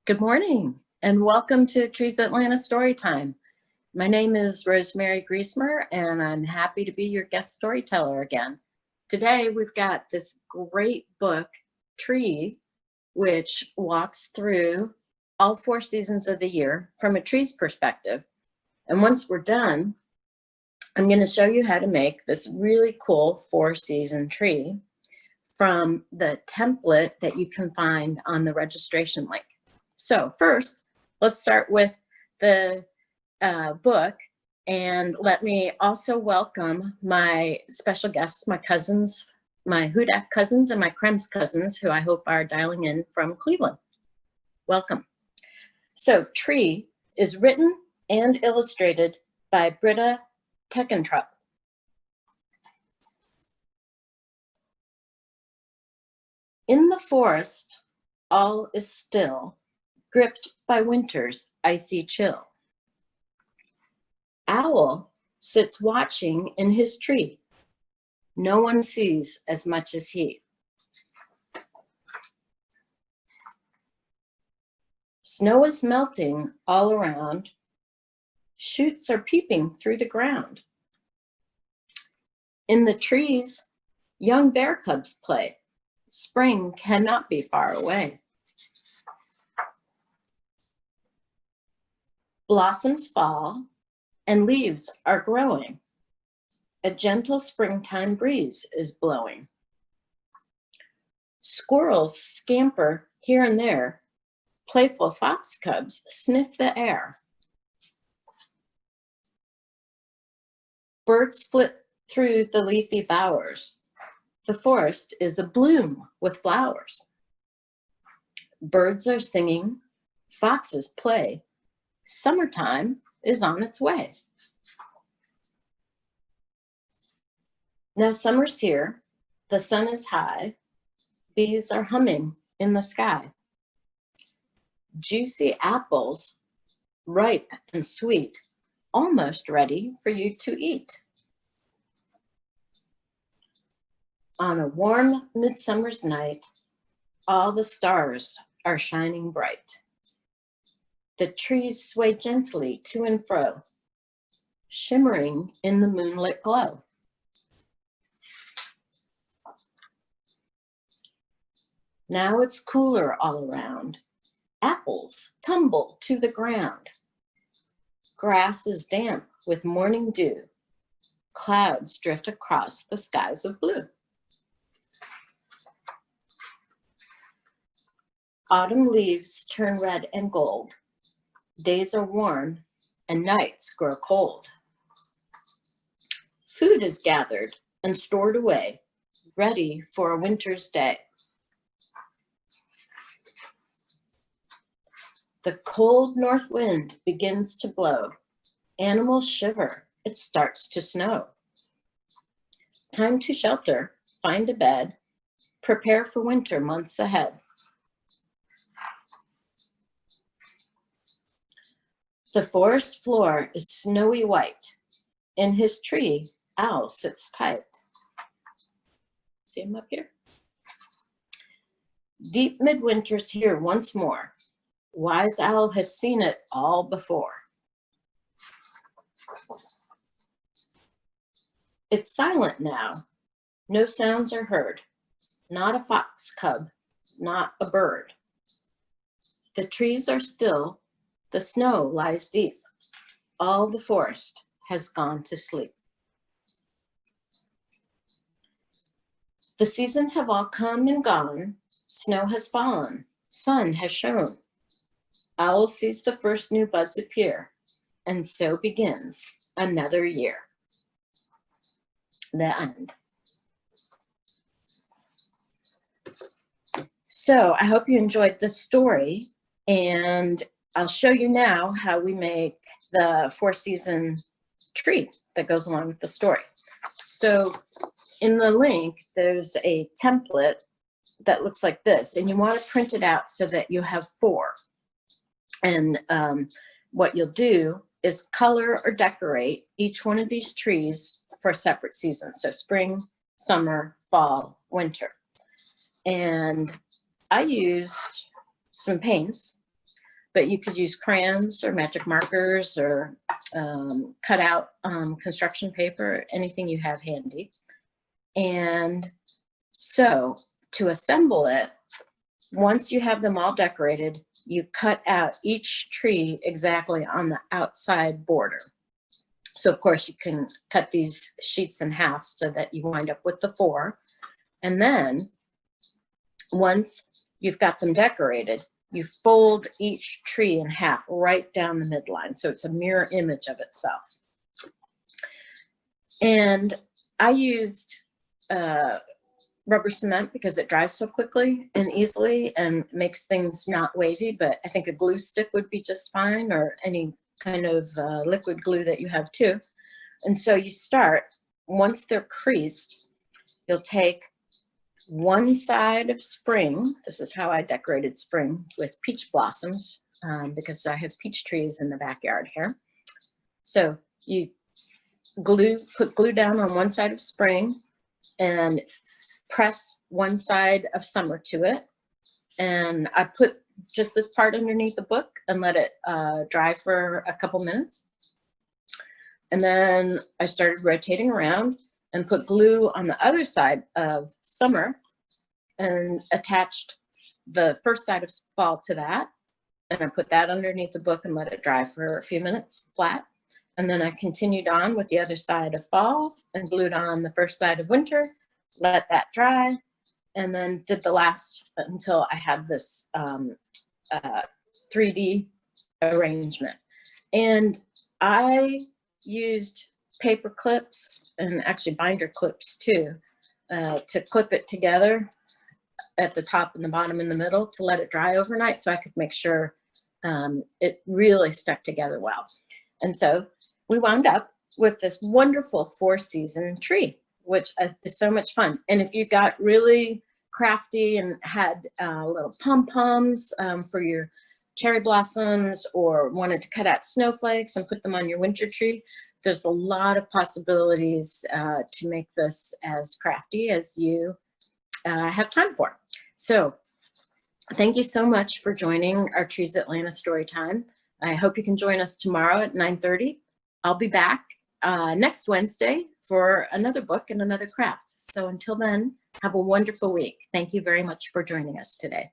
Good morning and welcome to Trees Atlanta Storytime. My name is Rosemary Griesmer and I'm happy to be your guest storyteller again. Today we've got this great book, Tree, which walks through all 4 seasons of the year from a tree's perspective. And once we're done, I'm going to show you how to make this really cool 4-season tree from the template that you can find on the registration link. So first, let's start with the book, and let me also welcome my special guests, my cousins, my Hudak cousins and my Krems cousins, who I hope are dialing in from Cleveland. Welcome. So Tree is written and illustrated by Britta Teckentrup. In the forest, all is still, gripped by winter's icy chill. Owl sits watching in his tree. No one sees as much as he. Snow is melting all around. Shoots are peeping through the ground. In the trees, young bear cubs play. Spring cannot be far away. Blossoms fall and leaves are growing. A gentle springtime breeze is blowing. Squirrels scamper here and there. Playful fox cubs sniff the air. Birds flit through the leafy bowers. The forest is abloom with flowers. Birds are singing, foxes play. Summertime is on its way. Now summer's here, the sun is high, bees are humming in the sky. Juicy apples, ripe and sweet, almost ready for you to eat. On a warm midsummer's night, all the stars are shining bright. The trees sway gently to and fro, shimmering in the moonlit glow. Now it's cooler all around. Apples tumble to the ground. Grass is damp with morning dew. Clouds drift across the skies of blue. Autumn leaves turn red and gold. Days are warm and nights grow cold. Food is gathered and stored away, ready for a winter's day. The cold north wind begins to blow. Animals shiver, it starts to snow. Time to shelter, find a bed, prepare for winter months ahead. The forest floor is snowy white. In his tree, Owl sits tight. See him up here? Deep midwinter's here once more. Wise Owl has seen it all before. It's silent now. No sounds are heard. Not a fox cub, not a bird. The trees are still. The snow lies deep. All the forest has gone to sleep. The seasons have all come and gone. Snow has fallen. Sun has shone. Owl sees the first new buds appear. And so begins another year. The end. So I hope you enjoyed this story, and I'll show you now how we make the 4-season tree that goes along with the story. So in the link, there's a template that looks like this, and you want to print it out so that you have 4. And what you'll do is color or decorate each one of these trees for separate seasons. So spring, summer, fall, winter. And I used some paints but you could use crayons or magic markers or cut out construction paper, anything you have handy. And so to assemble it, once you have them all decorated, you cut out each tree exactly on the outside border. So of course you can cut these sheets in half so that you wind up with the 4. And then once you've got them decorated, you fold each tree in half right down the midline. So it's a mirror image of itself. And I used rubber cement because it dries so quickly and easily and makes things not wavy, but I think a glue stick would be just fine, or any kind of liquid glue that you have too. And so you start, once they're creased, you'll take one side of spring. This is how I decorated spring, with peach blossoms, because I have peach trees in the backyard here. So you put glue down on one side of spring and press one side of summer to it. And I put just this part underneath the book and let it dry for a couple minutes. And then I started rotating around and put glue on the other side of summer and attached the first side of fall to that. And I put that underneath the book and let it dry for a few minutes flat. And then I continued on with the other side of fall and glued on the first side of winter, let that dry, and then did the last until I had this 3D arrangement. And I used paper clips and actually binder clips too to clip it together at the top and the bottom and the middle to let it dry overnight, so I could make sure it really stuck together well. And so we wound up with this wonderful 4-season tree, which is so much fun. And if you got really crafty and had little pom-poms for your cherry blossoms, or wanted to cut out snowflakes and put them on your winter tree, there's a lot of possibilities to make this as crafty as you have time for. So thank you so much for joining our Trees Atlanta Storytime. I hope you can join us tomorrow at 9:30. I'll be back next Wednesday for another book and another craft. So until then, have a wonderful week. Thank you very much for joining us today.